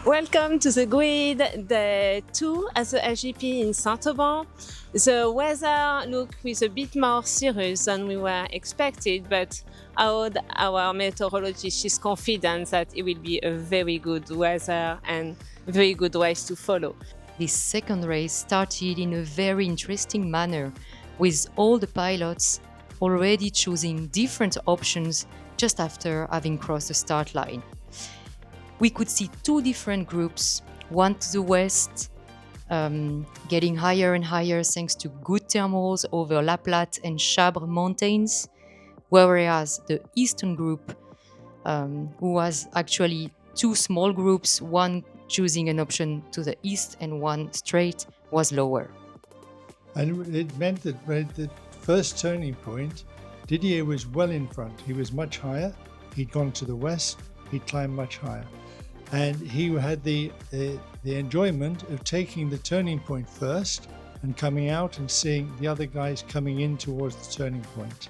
Welcome to the grid, day 2 at the SGP in Saint-Auban. The weather looked with a bit more serious than we were expected, but our meteorologist is confident that it will be a very good weather and very good race to follow. This second race started in a very interesting manner, with all the pilots already choosing different options just after having crossed the start line. We could see two different groups, one to the west, getting higher and higher thanks to good thermals over La Platte and Chabre mountains, whereas the eastern group, who was actually two small groups, one choosing an option to the east and one straight, was lower. And it meant that at the first turning point, Didier was well in front. He was much higher. He'd gone to the west. He'd climbed much higher. And he had the enjoyment of taking the turning point first and coming out and seeing the other guys coming in towards the turning point.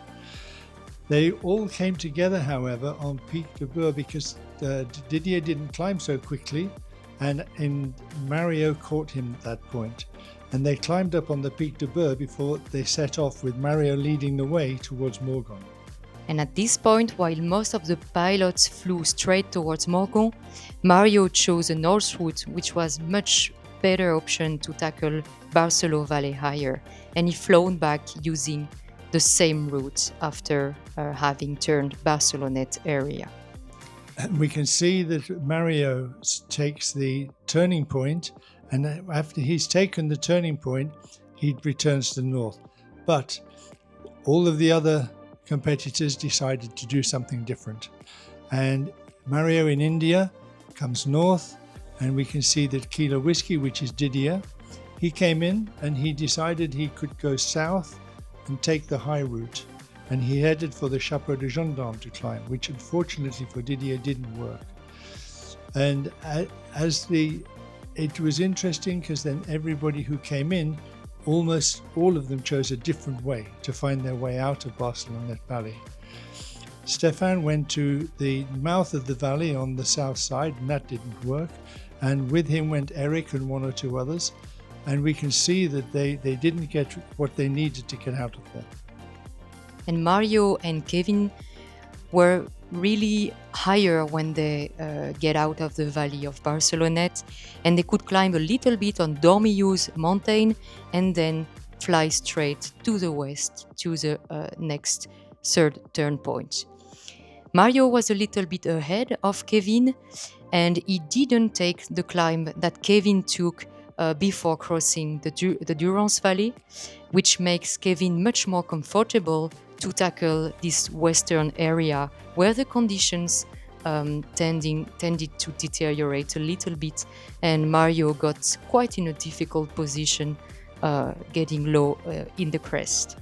They all came together, however, on Pic de Boer because Didier didn't climb so quickly, and Mario caught him at that point. And they climbed up on the Pic de Boer before they set off, with Mario leading the way towards Morgon. And at this point, while most of the pilots flew straight towards Morgon, Mario chose a north route, which was much better option to tackle Barcelona Valley higher, and he flown back using the same route after having turned Barcelonette area. And we can see that Mario takes the turning point, and after he's taken the turning point, he returns to the north. But all of the other competitors decided to do something different. And Mario in India comes north, and we can see that Kilo Whiskey, which is Didier, he came in and he decided he could go south and take the high route. And he headed for the Chapeau de Gendarme to climb, which unfortunately for Didier didn't work. And it was interesting because then everybody who came in, almost all of them chose a different way to find their way out of Barcelonette Valley. Stefan went to the mouth of the valley on the south side, and that didn't work. And with him went Eric and one or two others. And we can see that they didn't get what they needed to get out of there. And Mario and Kevin were really higher when they get out of the valley of Barcelonette, and they could climb a little bit on Dormilloux mountain and then fly straight to the west to the next third turn point. Mario was a little bit ahead of Kevin, and he didn't take the climb that Kevin took before crossing the Durance Valley, which makes Kevin much more comfortable to tackle this western area where the conditions tended to deteriorate a little bit, and Mario got quite in a difficult position, getting low in the crest.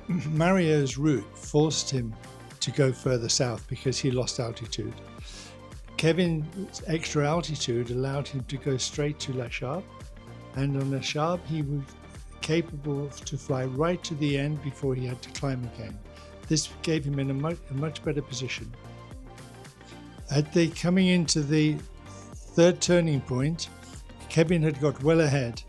Mario's route forced him to go further south because he lost altitude. Kevin's extra altitude allowed him to go straight to La Charbre, and on La Charbre he was capable to fly right to the end before he had to climb again. This gave him in a much better position. Coming into the third turning point, Kevin had got well ahead.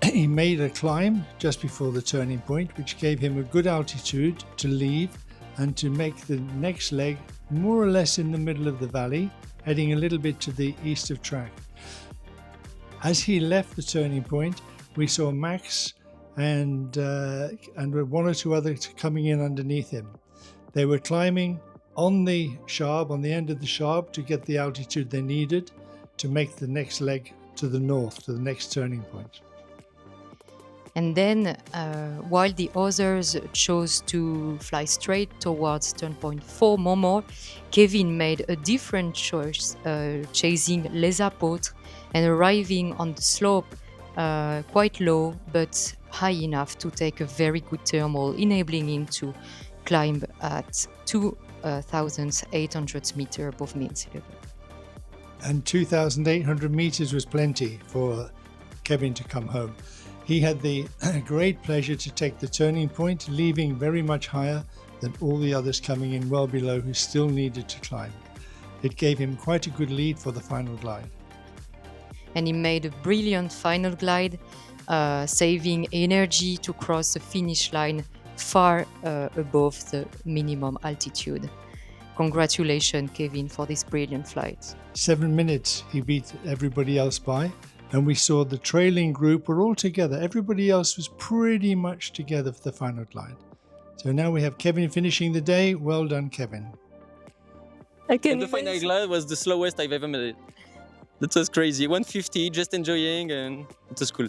He made a climb just before the turning point, which gave him a good altitude to leave and to make the next leg more or less in the middle of the valley, heading a little bit to the east of track. As he left the turning point, we saw Max and one or two others coming in underneath him. They were climbing on the Charbre, on the end of the Charbre, to get the altitude they needed to make the next leg to the north, to the next turning point. And then, while the others chose to fly straight towards turn point 4 Montmort, Kevin made a different choice, chasing Les Apôtres and arriving on the slope quite low but high enough to take a very good thermal, enabling him to climb at 2,800 meters above mean sea level. And 2,800 meters was plenty for Kevin to come home. He had the great pleasure to take the turning point, leaving very much higher than all the others coming in well below who still needed to climb. It gave him quite a good lead for the final glide. and he made a brilliant final glide, saving energy to cross the finish line far above the minimum altitude. Congratulations, Kevin, for this brilliant flight. 7 minutes he beat everybody else by, and we saw the trailing group were all together. Everybody else was pretty much together for the final glide. So now we have Kevin finishing the day. Well done, Kevin. And the final glide was the slowest I've ever made it. That was crazy. 150, just enjoying, and it was cool.